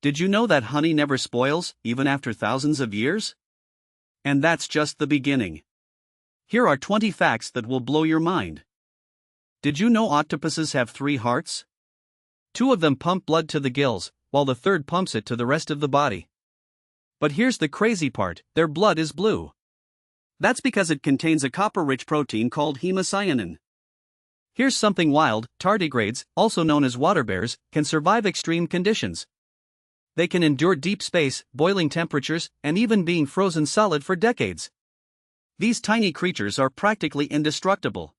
Did you know that honey never spoils, even after thousands of years? And that's just the beginning. Here are 20 facts that will blow your mind. Did you know octopuses have 3 hearts? 2 of them pump blood to the gills, while the third pumps it to the rest of the body. But here's the crazy part, their blood is blue. That's because it contains a copper-rich protein called hemocyanin. Here's something wild, tardigrades, also known as water bears, can survive extreme conditions. They can endure deep space, boiling temperatures, and even being frozen solid for decades. These tiny creatures are practically indestructible.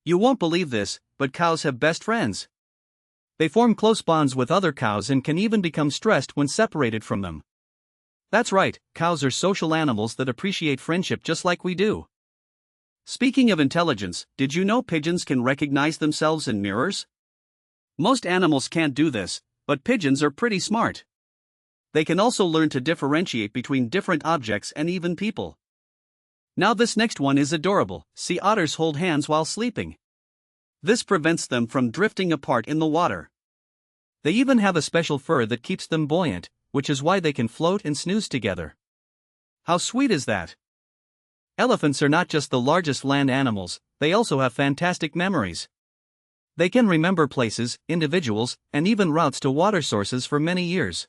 You won't believe this, but cows have best friends. They form close bonds with other cows and can even become stressed when separated from them. That's right, cows are social animals that appreciate friendship just like we do. Speaking of intelligence, did you know pigeons can recognize themselves in mirrors? Most animals can't do this, but pigeons are pretty smart. They can also learn to differentiate between different objects and even people. Now this next one is adorable. Sea otters hold hands while sleeping. This prevents them from drifting apart in the water. They even have a special fur that keeps them buoyant, which is why they can float and snooze together. How sweet is that? Elephants are not just the largest land animals, they also have fantastic memories. They can remember places, individuals, and even routes to water sources for many years.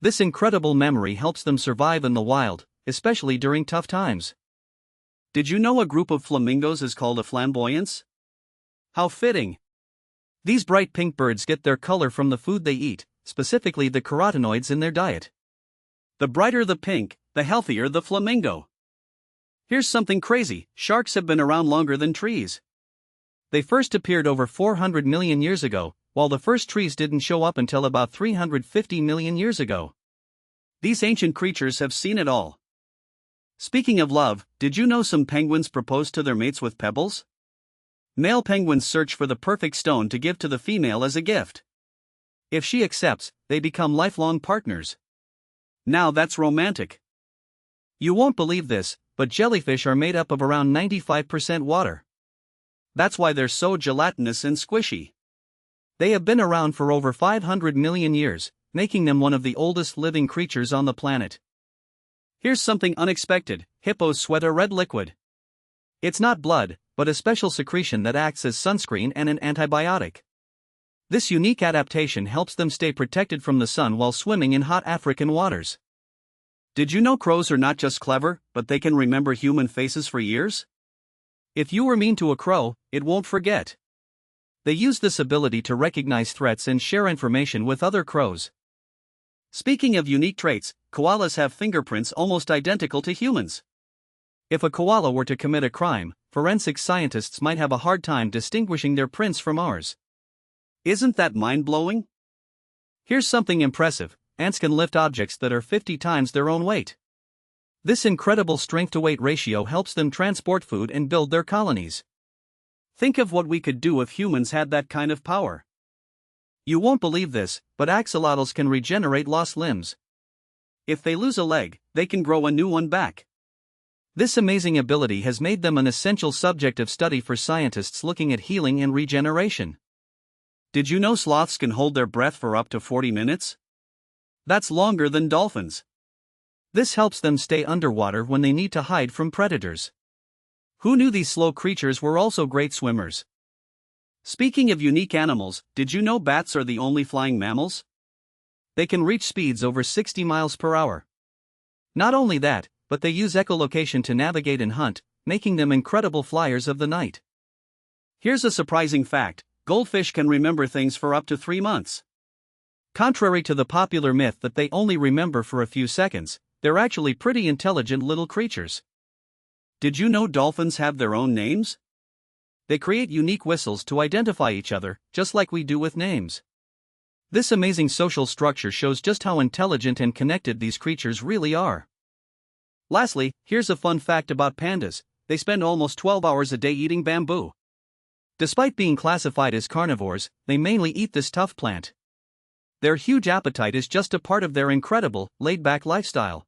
This incredible memory helps them survive in the wild, especially during tough times. Did you know a group of flamingos is called a flamboyance? How fitting! These bright pink birds get their color from the food they eat, specifically the carotenoids in their diet. The brighter the pink, the healthier the flamingo. Here's something crazy, sharks have been around longer than trees. They first appeared over 400 million years ago, while the first trees didn't show up until about 350 million years ago. These ancient creatures have seen it all. Speaking of love, did you know some penguins propose to their mates with pebbles? Male penguins search for the perfect stone to give to the female as a gift. If she accepts, they become lifelong partners. Now that's romantic. You won't believe this, but jellyfish are made up of around 95% water. That's why they're so gelatinous and squishy. They have been around for over 500 million years, making them one of the oldest living creatures on the planet. Here's something unexpected, hippos sweat a red liquid. It's not blood, but a special secretion that acts as sunscreen and an antibiotic. This unique adaptation helps them stay protected from the sun while swimming in hot African waters. Did you know crows are not just clever, but they can remember human faces for years? If you were mean to a crow, it won't forget. They use this ability to recognize threats and share information with other crows. Speaking of unique traits, koalas have fingerprints almost identical to humans. If a koala were to commit a crime, forensic scientists might have a hard time distinguishing their prints from ours. Isn't that mind-blowing? Here's something impressive. Ants can lift objects that are 50 times their own weight. This incredible strength-to-weight ratio helps them transport food and build their colonies. Think of what we could do if humans had that kind of power. You won't believe this, but axolotls can regenerate lost limbs. If they lose a leg, they can grow a new one back. This amazing ability has made them an essential subject of study for scientists looking at healing and regeneration. Did you know sloths can hold their breath for up to 40 minutes? That's longer than dolphins. This helps them stay underwater when they need to hide from predators. Who knew these slow creatures were also great swimmers? Speaking of unique animals, did you know bats are the only flying mammals? They can reach speeds over 60 miles per hour. Not only that, but they use echolocation to navigate and hunt, making them incredible flyers of the night. Here's a surprising fact, goldfish can remember things for up to 3 months. Contrary to the popular myth that they only remember for a few seconds, they're actually pretty intelligent little creatures. Did you know dolphins have their own names? They create unique whistles to identify each other, just like we do with names. This amazing social structure shows just how intelligent and connected these creatures really are. Lastly, here's a fun fact about pandas. They spend almost 12 hours a day eating bamboo. Despite being classified as carnivores, they mainly eat this tough plant. Their huge appetite is just a part of their incredible, laid-back lifestyle.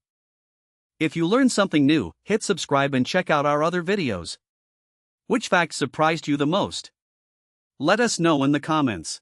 If you learned something new, hit subscribe and check out our other videos. Which fact surprised you the most? Let us know in the comments.